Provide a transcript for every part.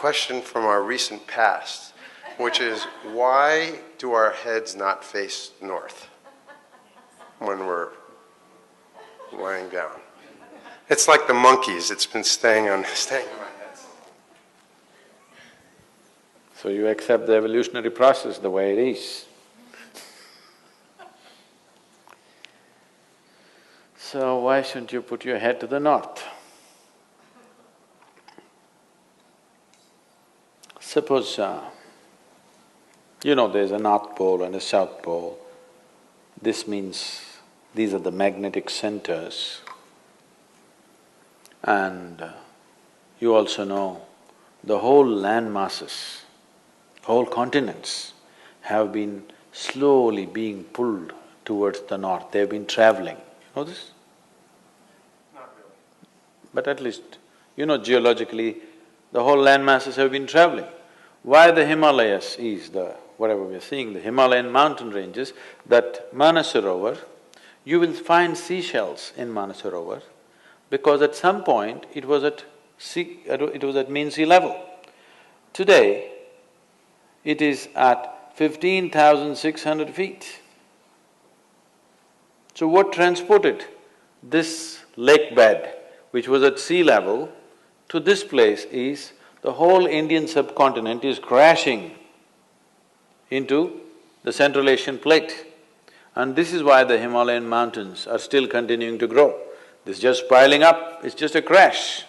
question from our recent past, which is, why do our heads not face north when we're lying down? It's like the monkeys, it's been staying in my head. So you accept the evolutionary process the way it is. So why shouldn't you put your head to the north? Suppose, there's a North Pole and a South Pole. This means these are the magnetic centers. And you also know the whole land masses, whole continents have been slowly being pulled towards the north. They've been traveling. You know this? Not really. But at least, geologically, the whole land masses have been traveling. Why the Himalayas is whatever we are seeing, the Himalayan mountain ranges, that Manasarovar, you will find seashells in Manasarovar because at some point it was at mean sea level. Today, it is at 15,600 feet. So what transported this lake bed, which was at sea level, to this place is the whole Indian subcontinent is crashing into the Central Asian plate. And this is why the Himalayan mountains are still continuing to grow. This is just piling up, it's just a crash.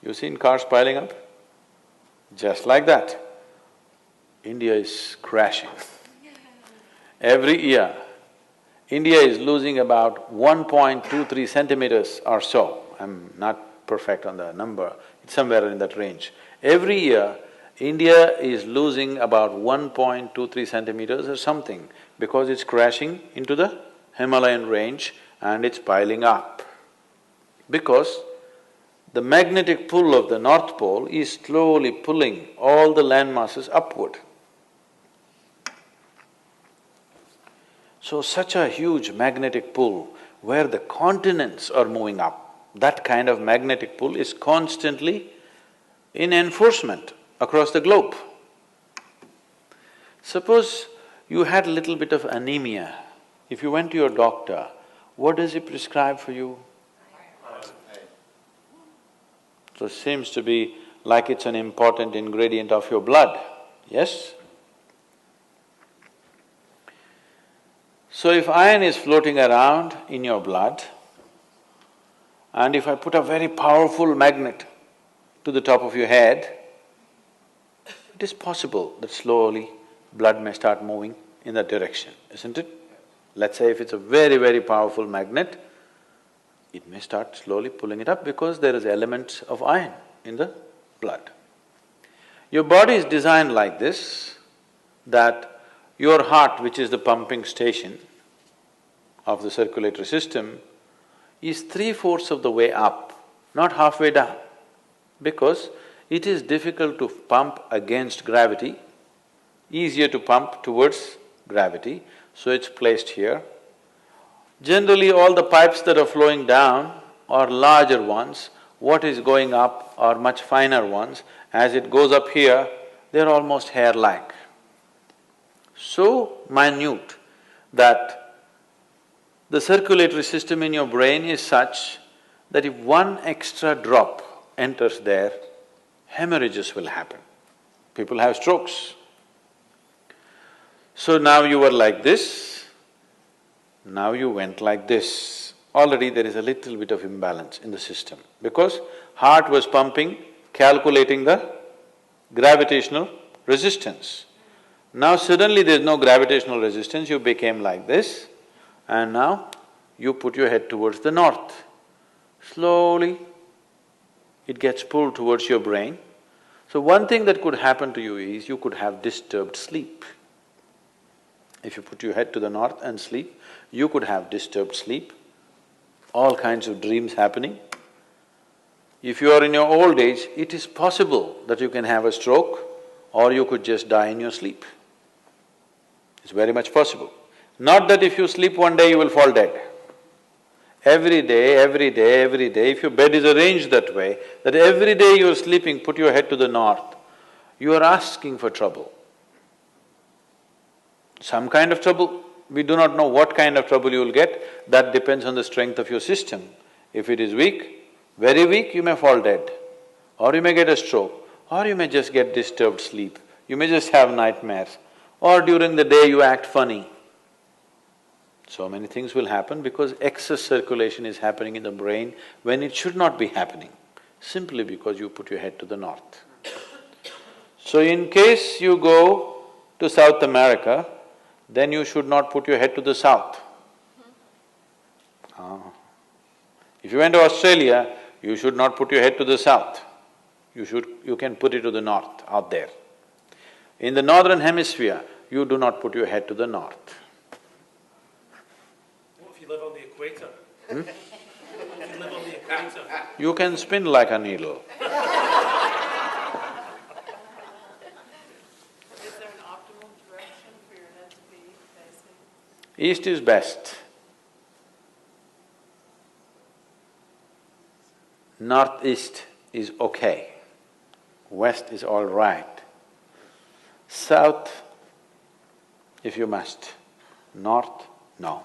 You've seen cars piling up? Just like that. India is crashing. Every year, India is losing about 1.23 centimeters or so. I'm not perfect on the number, it's somewhere in that range. Every year, India is losing about 1.23 centimeters or something because it's crashing into the Himalayan range and it's piling up. Because the magnetic pull of the North Pole is slowly pulling all the land masses upward. So such a huge magnetic pull where the continents are moving up, that kind of magnetic pull is constantly in enforcement across the globe. Suppose you had a little bit of anemia. If you went to your doctor, what does he prescribe for you? So it seems to be like it's an important ingredient of your blood, yes? So if iron is floating around in your blood, and if I put a very powerful magnet to the top of your head, it is possible that slowly blood may start moving in that direction, isn't it? Let's say if it's a very, very powerful magnet, it may start slowly pulling it up because there is elements of iron in the blood. Your body is designed like this, that your heart, which is the pumping station of the circulatory system, is 3/4 of the way up, not halfway down, because it is difficult to pump against gravity, easier to pump towards gravity, so it's placed here. Generally, all the pipes that are flowing down are larger ones, what is going up are much finer ones. As it goes up here, they're almost hair-like. So minute that the circulatory system in your brain is such that if one extra drop enters there, hemorrhages will happen. People have strokes. So now you were like this, now you went like this. Already there is a little bit of imbalance in the system because heart was pumping, calculating the gravitational resistance. Now suddenly there's no gravitational resistance, you became like this, and now you put your head towards the north. Slowly, it gets pulled towards your brain. So one thing that could happen to you is you could have disturbed sleep. If you put your head to the north and sleep, you could have disturbed sleep, all kinds of dreams happening. If you are in your old age, it is possible that you can have a stroke or you could just die in your sleep. It's very much possible. Not that if you sleep one day you will fall dead. every day, every day, every day, if your bed is arranged that way, that every day you're sleeping, put your head to the north, you are asking for trouble. Some kind of trouble, we do not know what kind of trouble you will get, that depends on the strength of your system. If it is weak, very weak, you may fall dead, or you may get a stroke, or you may just get disturbed sleep, you may just have nightmares, or during the day you act funny. So many things will happen because excess circulation is happening in the brain when it should not be happening, simply because you put your head to the north. So in case you go to South America, then you should not put your head to the south. If you went to Australia, you should not put your head to the south. You can put it to the north, out there. In the northern hemisphere, you do not put your head to the north. What if you live on the equator? If you live on the equator? You can spin like a needle. Is there an optimal direction for your head to be facing? East is best. Northeast is okay. West is all right. South, if you must. North, no.